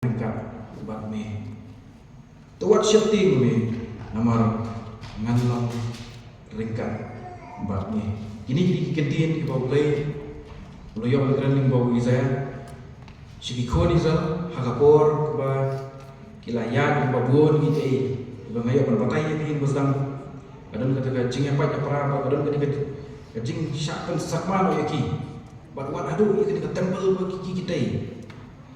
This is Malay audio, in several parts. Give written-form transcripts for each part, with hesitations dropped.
ringkat bat me tuat syapting me namar nganlang ringkat bat me ini kentin ke bau play loyong trending bau izaya sigi khon izal hakapor ba kilayan babun gitu ba ngayo ban batai yin basdang kadang kata jing apa apa kadang kata jing syakkan sakman yaki bat adu yaki temple bagi kita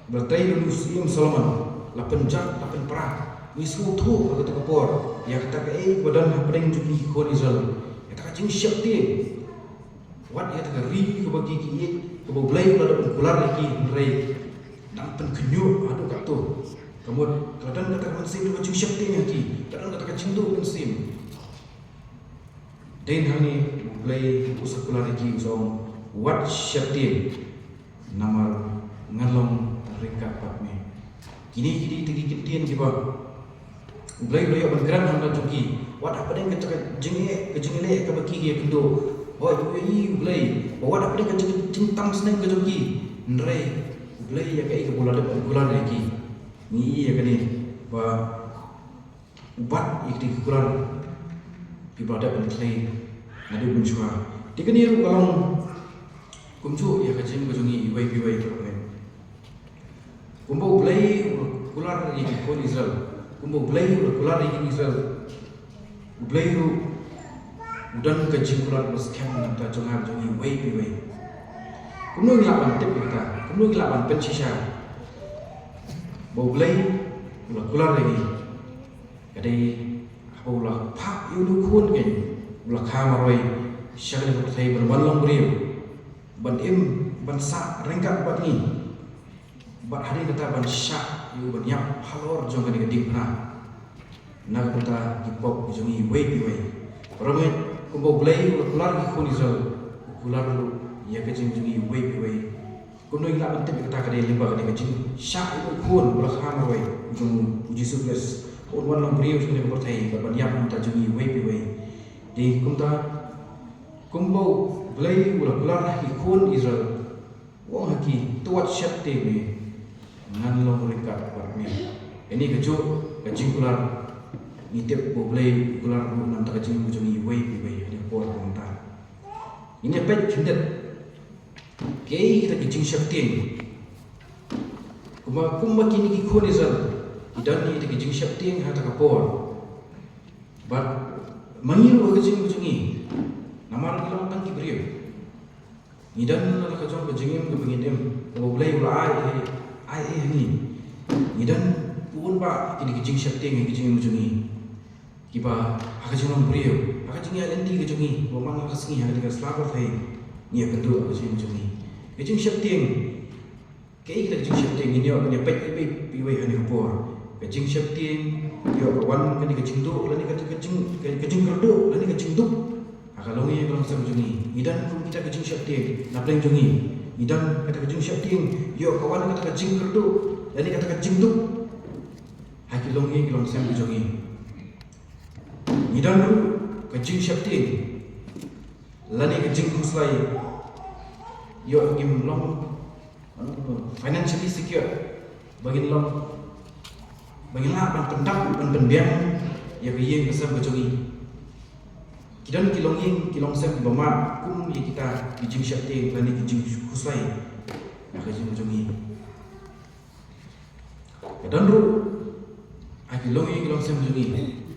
bertai Muslim Solomon lapan jam lapan perah ngisu tu kata kapor ya kata badan pedeng jubi khon izal kata jing syakti wat ya kata ri ke bagi ki ke boblai ulah dapat kular lagi rei dan penkenyu adu kat tu kemudian kadang kata pensim tu jing syakti lagi kadang kata jing tu pensim dan hani boblai usah kular lagi usong wat syakti namar ngalong ringkat pat me kini tegi kentian kiba ulai bergerak handa joki wat apa den kata jengele ke baki ke kendo oh yi ulai wat apa den kata cintang seneng ke joki nrei ulai ya kai ke bola lagi ni ya kani ba ubat ikti kuran ibadat pentlei nadu menjua dikani ru kalong kumju ya kajeng kejongi iwai kumbo blai kular di kon Israel kumbo blai kular di Israel blai ru udan kajing kular bas kem ta jonga jongi wei kumno nglapan tip kita kumno nglapan pensisha bo blai kular lagi kadai haula phak yudu khun ke ula khamaroi syagale ko thai ban long brio ban im ban sa rengkat bat ni bat hari kata ban syak yu ban yap halor jong kani kedik na nak kata hip-hop jongi wei ramai kumbo blai kular ki khoni zo kular lu ya kajing jongi wei kuno ila ban tip kata kade limba kade kajing syak yu khon bra kham wei jong puji sukses on wan long brio sini ko thai ban yap ta jongi wei di kumbo blai kular ki khon Israel wong haki tuat syat te me ngan long ringkat bat me ini kejo kajing kular nitip boblai kular ru nam ta kajing bujongi wei ini por konta ini pet kindet kei kita kajing syaktin kuma kini ki khon izal idan ni kita kajing syaktin hata kapor bat mangiru kajing bujongi namar kilang tang ki brio idan la kajong kajingim ke bengidem boblai ulai ai ni idan pun ba kini kajing syaktin kajing bujongi kiba akajing long brio akajing ya lendi kajungi bomang akasingi hang dengan selabar thai ni akendu akajing kajungi kajing syakting kei kita kajing syakting ini aku ni pek piwai hani kapor kajing syakting yo kawan kani kajing tu lani kajing kerdu lani kajing tu akalongi kalau sam kajungi idan kita kajing syakting napleng jungi idan kata kajing syakting yo kawan kata kajing kerdu lani kata kajing tu hakilongi kalau sam kajungi idan ru kajing syakti lani kajing kuslai yo ngim long financially secure bagin long bagin la ban pendak ban penbiang ya kiyeng kesam kajongi kidan kilong sem bama kum ya kita kajing syakti lani kajing kuslai ya kajing kajongi kidan ru kilong sem kajongi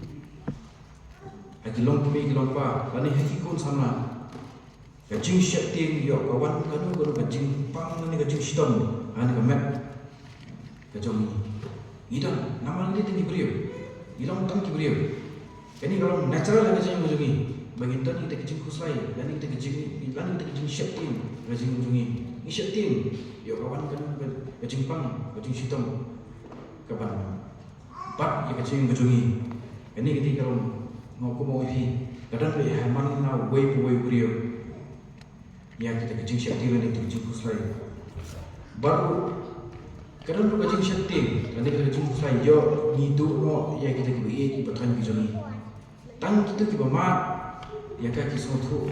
kilong pumi kilong pa lani haki kun sama kajing syakting yo kawan kanu kajing pang lani kajing shitom ani kamet kajong idan nama ni tinggi beriu ilong tang ki beriu ini kalau natural kajing kajongi bagi tadi kita kajing kuslai lani kita kajing syakting kajing kajongi ni syakting yo kawan kanu kajing pang kajing shitom kapan bat ya kajing kajongi ini kita kalau mau hi kadang be haman na wei brio ya kita kajing syakti lani kajing kuslai baru kadang lu kajing syakti lani kajing kuslai yo ni tu no ya kita ki bathan ki joni tang kita ki bama ya ka ki so thu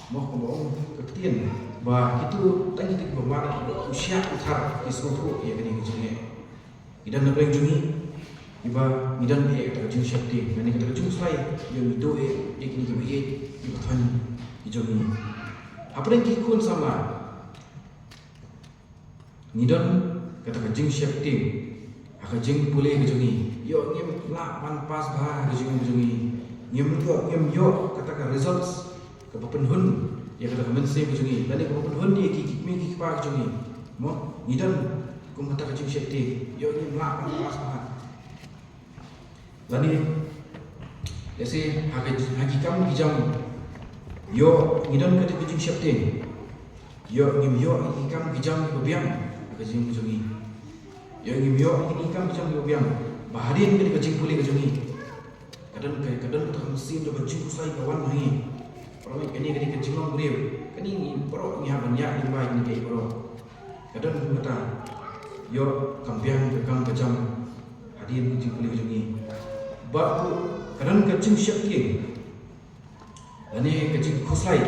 mo ko ketien ba itu tang kita ki bama usia utar ki so thu ya kani kajing idan na pleng jungi iba idan kata jing syakti ngani kata jing slai yang itu kini ke biye iba than ijungi apa yang kikun sama nidan kata jing syakti aka jing pulih ke jungi yo ngem la pan pas ba ke jungi ngem yo kata ka results ke penhun ya kata mense ke jungi dan ke penhun dia ki pa ke jungi mo nidan kum kata jing syakti yo ngem la pan pas ba lani jese hakikam kijam yo nidan kata jing syakti yo ngem yo hakikam kijam bebiang ke jing jungi yo ngem yo hakikam kijam bebiang baharin ke jing pulih ke jungi kadang tak mesin dah baju saya kawan lagi. Kalau ini kini kecil orang beriu, kini pro ni banyak ni baik ni kaya pro. Kadang kata, yo kampiang kekang kejam hadir kecil boleh jungi. Baru kadang kecil syakir, ini kecil khuslai.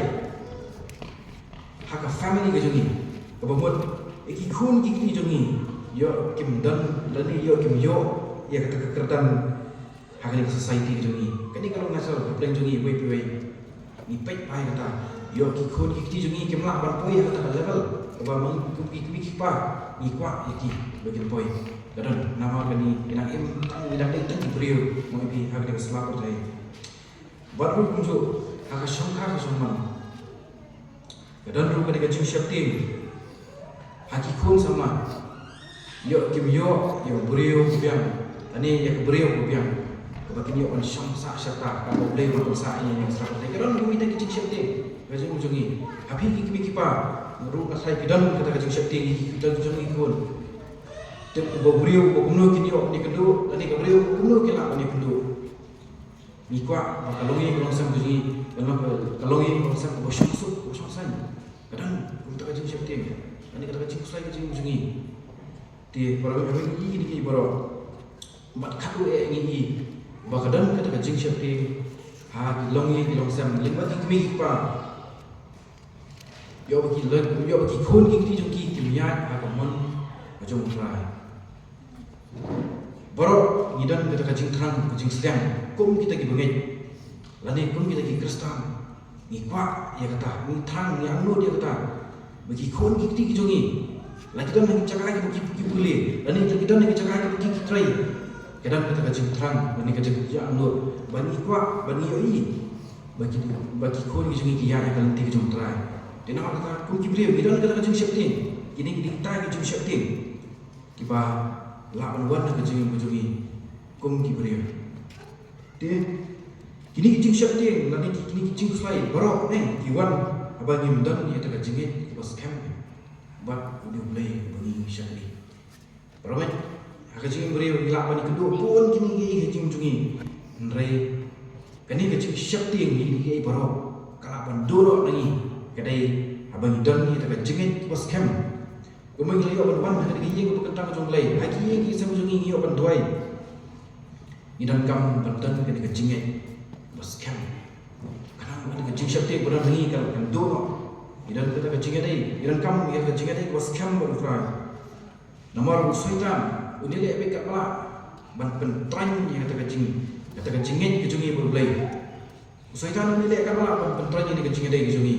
Hak family kejungi, kebabut ikikun kiki jungi. Yo kim dan yo kim yo, ya kata kekerdan. Hakani society ke jungi kani kalau ngasal pleng jungi wei ni pek pai kata yo ki khon ki jungi ke mla ban poi kata level ba mang ki pa ni kwa ki bagian poi kadang nama kani ina im tang ida dei tang brio mo bi hakani selapor dai baru kunjo haka shongkha ka shongman kadang ru kani ka chung syapting haki khon sama yo kim yo brio biang ani ya brio biang bagi dia on syamsa syata kalau boleh berusaha ini yang serap lagi kan kami tak kecil syakti gaji ujungi tapi kami kipa ru kasai kidan kata kecil syakti kita ujungi kun tep bobrio kumno kini ok ni kendu tadi bobrio kumno kila ni kendu ni kwa kalongi kalau sam ujungi kalongi kalau sam bosyang kadang kita kecil syakti ani kata kecil sai kecil ujungi di para kami ini ki boro mat kadu ni Bakadan kata jing syakti ha longi di longsam lima kami pa yo bagi khon ki jungi kimia ha kamon ajong trai baro nidan kata jing terang jing sedang kum kita ki bengai lani kum kita ki kristan ni kwa ya kata ni terang ni anu dia kata bagi khon ki jungi lagi dan nak cakap lagi bagi boleh lani kita nak cakap lagi bagi trai kadang kata kacang terang, bani kacang kerja anur, bani kuat, bani yoi, bagi kau ni jungi kian yang kalanti kacang terang. Dia nak kata kau kibri, kita nak kata kacang syakti, kini kita kacang syakti, kipa lawan wan kacang jungi, kau kibri. Dia kini kacang syakti, nanti kini kacang selai, baru kiwan abang yang dan dia tak kacang ni, kipa scam, buat dia boleh bani syakti. Baru kacing beriu gila bani kedua pun kini kacing jungi nrai kani kacing syakti yang ni baru kalapan doro lagi kadai abang dan ni tak kacing bos kem kumeng lagi aban wan kani yang berkentang jong lai haki yang sama jungi ni aban duai ni dan kam bantan kani kacing bos kem kadang ada kacing syakti beran lagi kalau kan doro ni dan kata kacing dai ni dan kam ya kacing dai bos kem baru nomor syaitan ini lek beka pula ban pentran ni kata kacing ke jungi berbelai syaitan ni lek pula ban pentran ni kacing dai ke jungi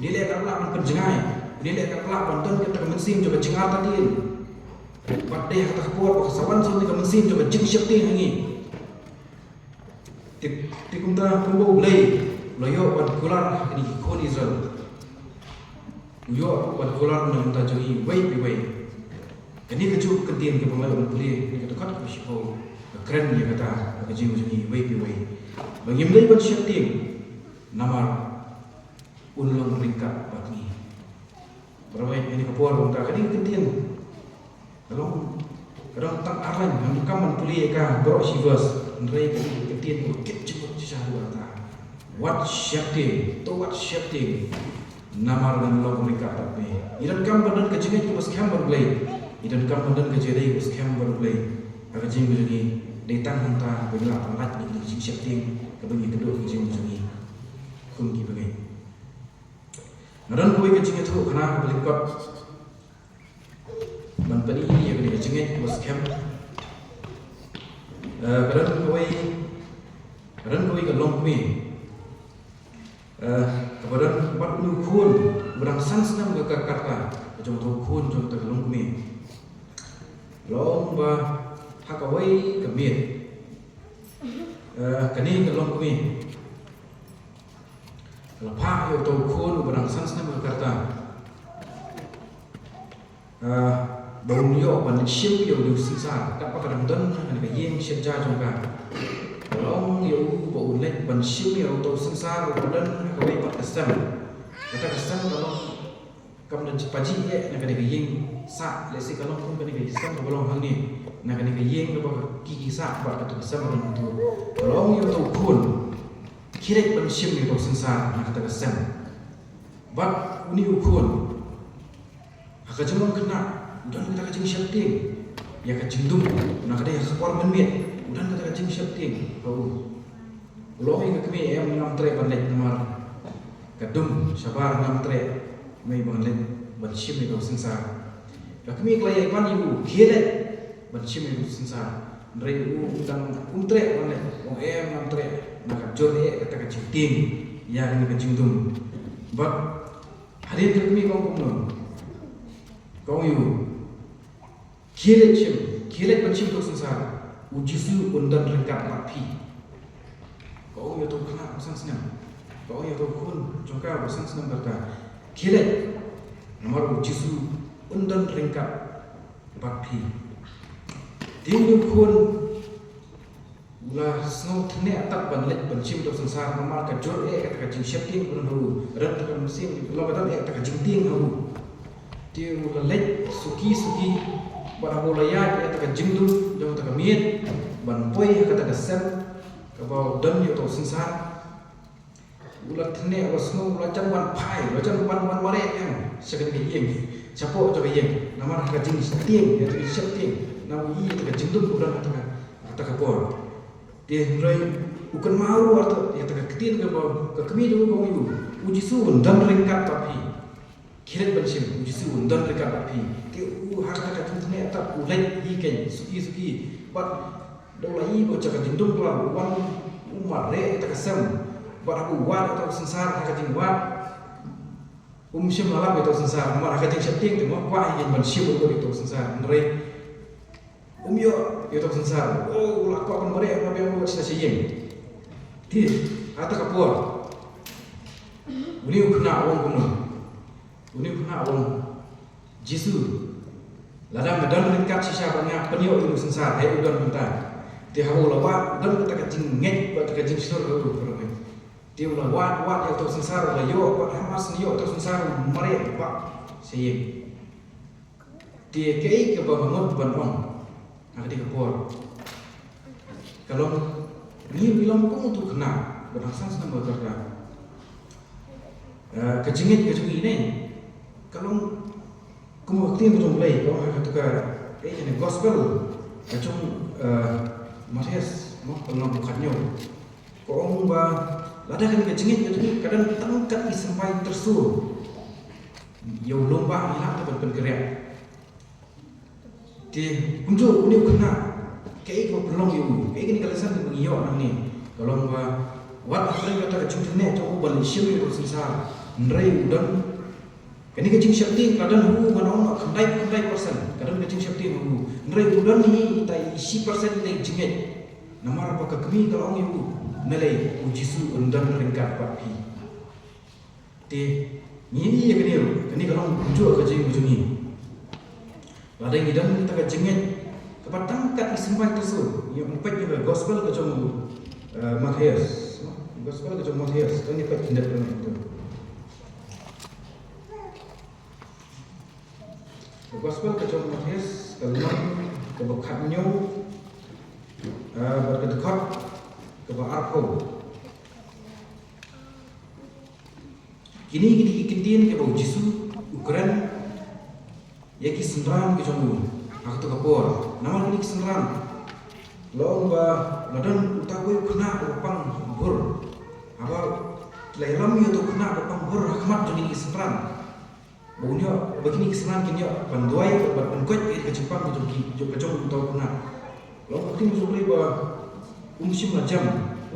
ni lek pula ban penjengai ni lek pula ban ton kata mensim coba jengar tadi pat deh kata kuat kasawan sini ke mensim coba jing syakti hangi ti kumta kumbo belai loyo ban kular ni kon Israel yo ban kular nan ta jungi wei ini kecuali kentian ke pemalu boleh ni kata kat ke siapa keren dia kata kerja macam ni wei bagi mulai buat syakti nama ulang ringkat bagi berapa ini kepuar bangta kini kentian kalau kadang tak aran yang kaman boleh ka berok sivas ndrai kentian kit cepet sisa kata what syakti nama ulang ringkat bagi iran kam badan kejengat ke bos kamar boleh idan kam dan kejadian us kam berulai agak jing begini datang hantar begila palat ni jing syakting kebagi kedua jing begini kungi begini nadan koi kejing itu kena balik kot ban bani ya kini kejengit bos kem kadang kawai kalong kami kepada empat kun berang sans-nam ke Jakarta jom tu kun jom tu kalong kami long ba hakawai kami kani kalong kami lepas yo tu kun berang sans-nam ke Jakarta bông yo ban siêu yo được sinh sản các bác kadang đơn là cái yên siêu cha trong cả long yo bộ lệnh ban siêu yo tu sinh sản kadang đơn kawai pat kesem kata kesem kalau kam dan cepaji ye nak kena gayeng sa lesi kalau pun kena gayeng sa belum hang ni nak kena gayeng ke gigi sa ba kata kesem orang tu kalau yo tu kun kirek ban siu yo tu sensar nak kata kesem bat uni ukun haka jemong kena udan kata kajing syapting ya kajing dum nak kena khapor menmiet udan kata kajing syapting kau lohi ke kami em ngam tre ban lek namar kadum sabar ngam tre mai ban lek ban sim ni sensar kami kelai ban ibu kire ban sim ni sensar ndrei u dan tre ban lek ong em ngam tre nak jor e kata kajing ting ya ni kajing dum bat hari kami kau kumno kau yu kile pencim tu sensar ujisu undan rengkat rapi kau yu tu kena pesan senang kau yu tu kun jangka pesan senang berkata kile nomor ujisu undan rengkat rapi tinggal kun ulah snow tene atak banlet pencim tu sensar nomor kajor kata kajing syapting pun haru rent kan mesin kalau betul kata kajing ting haru dia lelek suki pada bolaya dia tak jingdu jauh tak miet ban poi kata kesem kau dan dia tu sensar ulat tene wasno ulat ban pai ulat ban mare yang segan gayeng capo tu gayeng nama kata jing ting dia tu siap ting nama i tak jingdu bukan kata kapor dia mulai bukan mau atau dia tak ketin ke kami dulu kau ibu uji sun dan ringkat tapi kiret bencim uji sun dan ringkat tapi dia harta kata tene tak ulai ikan suki bat dolai bo cakap jindung kelar wan umare tak kesem bat aku wat atau sensar kata jingwat sim lalap itu sensar mar kata jing septing tu mak yang bencim itu sensar ndre yo itu sensar ulah kau kan mere apa yang buat sesiyeng ti ata kapur uni kena awang kuno uni kena awang Jisu lada medan ringkat sisa banyak penyo itu sensar hai udan bentar ti hawo lawa dan kata kajing ngek buat kajing sur ti ulah wat itu sensar ulah yo buat hamas yo itu sensar mere pak seyeng ti kei ke bangun banong nak di kapur kalau ni bilang pun tu kena berasal sama berkata kejengit ini kalau kamu waktu itu mulai kau kata ini gospel macam Matius mau kalau bukannya kau ba lada kan kejengit kadang tangkat sampai tersul yo lomba hilang tu bergerak di kunjung ni kena kayak kau belum ibu kayak ni kalau saya mengiyo nang ni kalau wat apa kata kecil ni tu balik siapa itu sensar ndrei udan kini kecing syapting kadang hu manong kandai persen kadang kecing syapting hu ndrei udan ni tai isi persen ni jengit namar apa kami kalau ibu nilai ujisu undan ringkat papi ti ni ya kini kalau kunjung kecing ni ada yang hidang kita kejengit kepada tangkat isimpai tersebut yang empat juga gospel kecom Matius gospel kecom Matius kan empat tindak itu gospel kecom Matius kalau kebukatnya berkedekat kepada arko kini ikitin kepada Jisu ukuran ya ki senran ki jombu aku tu kapor nama ni ki senran lomba ladan utawe kena opang bur apa lelam yo tu kena opang bur rahmat jadi ki senran Baunya begini kesenangan kini banduai berpengkot ke Jepang itu kejong tahu pernah. Lalu begini musuh ba umsim la jam,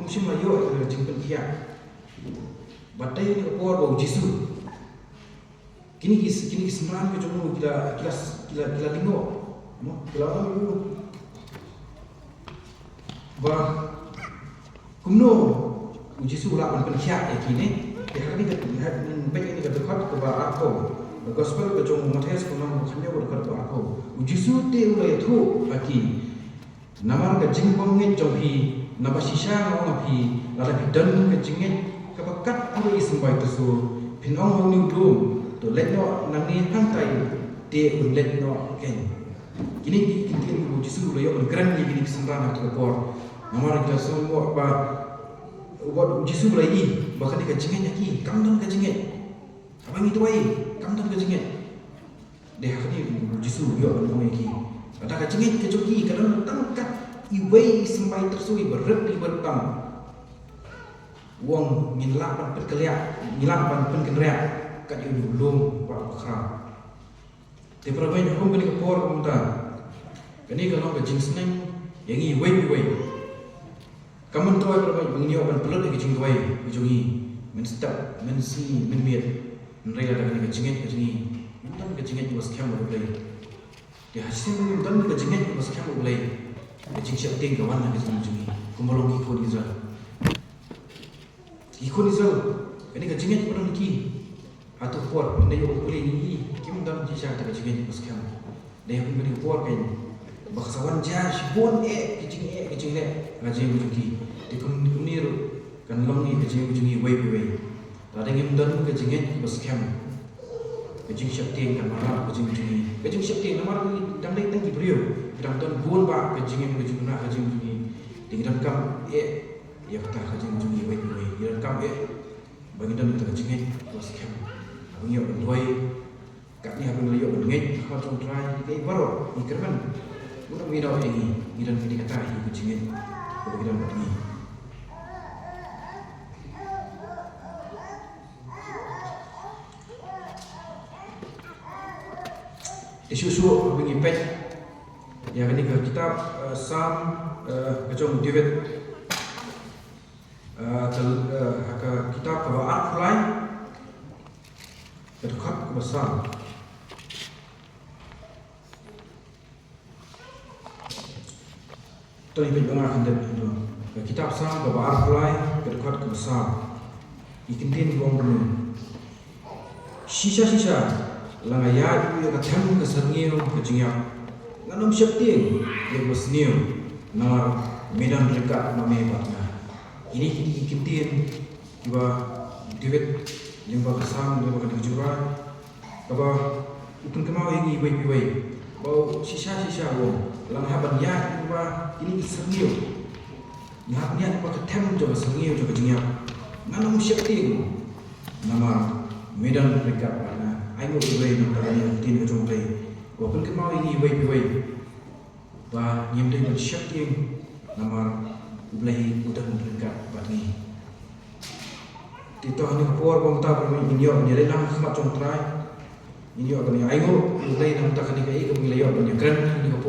umsim la yo ke jimpen kia. Batai ni kapor bau jisu. Kini kesenangan kejong kila lingo. Mo kila orang ba kumno ujisu la ban kia kini. Dia ni baik ini dekat ke aku. Gospel kejong Matius kumang kanya dekat ke aku. Ujisu te ulai tu aki. Namar ke jingbong nge jompi nama sisa ngong api lala bidan ke jinget ke bakat pura isembay tesu pinong ngong blum to letno nangi hantai te letno ken. Kini kintin ujisu ulai yo keren ni kesenran atau kepor. Namar kita semua ba buat ujisu lagi bahkan dia kejinget lagi kamdan kejinget abang itu ai kamdan kejinget dia ni ujisu yo ngomong lagi ada kejinget kejoki kadang tangkat iwei sembai tersui berat di bertam wong ngilak pan keliak ngilak pan kenreak kat yo belum pak bakra te prabai hukum ni kepor kumta kani kalau kejing seneng yang iwei kamu tahu apa bangnya open pelut lagi cingguai ujungi menstop mensi menbiat mereka ada kejinget mentan kejinget bos kamu boleh dia hasil mentan kejinget bos kamu boleh kejing siap tinggal mana kejing ujungi kumolong ikut Israel ini kejinget pada niki atau kuat dia boleh ni kim dan jisa ada kejinget bos kamu dia pun beri kuat kan baksawan jas bon kejing le ngajeng ujungi dikum kunir kan longi kejing ujungi wei tadi ngim dan kejinget bos kamu kejing syakti kan marah kejing syakti namar dang dai tang ibrio dang don bon ba kejing na kejing ujungi dingdan kam ya kata kejing ujungi wei dan kam bagi dan kejinget bos kamu abang yo doi kat ni abang liyo ngej kau tong try kai baro ni kerban udah minau ini dan kini kata ibu cingin kalau kita buat ini isu mengipet yang ini ke kitab Psalm kejong David ke kitab kebaat mulai dekat ke besar Tadi pendengar hendak itu kitab Psalm beberapa mulai dekat ke besar ikintin buang penuh sisa langayat yang kacang keserngil kejingyap nganam syakting yang bersniu nar medan dekat mame batna ini ikintin juga David yang berkesan yang berkata kejuran bahwa ukun kemau yang iwai bau sisa wong lang haban ya ba ini serngil ngap niat pa ketem jo serngil jo kejingyap nganam syakting nama medan dekat batna ai mo iwai nang tadi tin ko jong play walaupun kemau ini iwai ba nyim dei syakting nama ublai udah dekat batni Tito hanya kapur bang tak bermain ini orang jadi lang semat cong try ini orang ni ayo ublai nang tak kani kai kami layo orang keren ini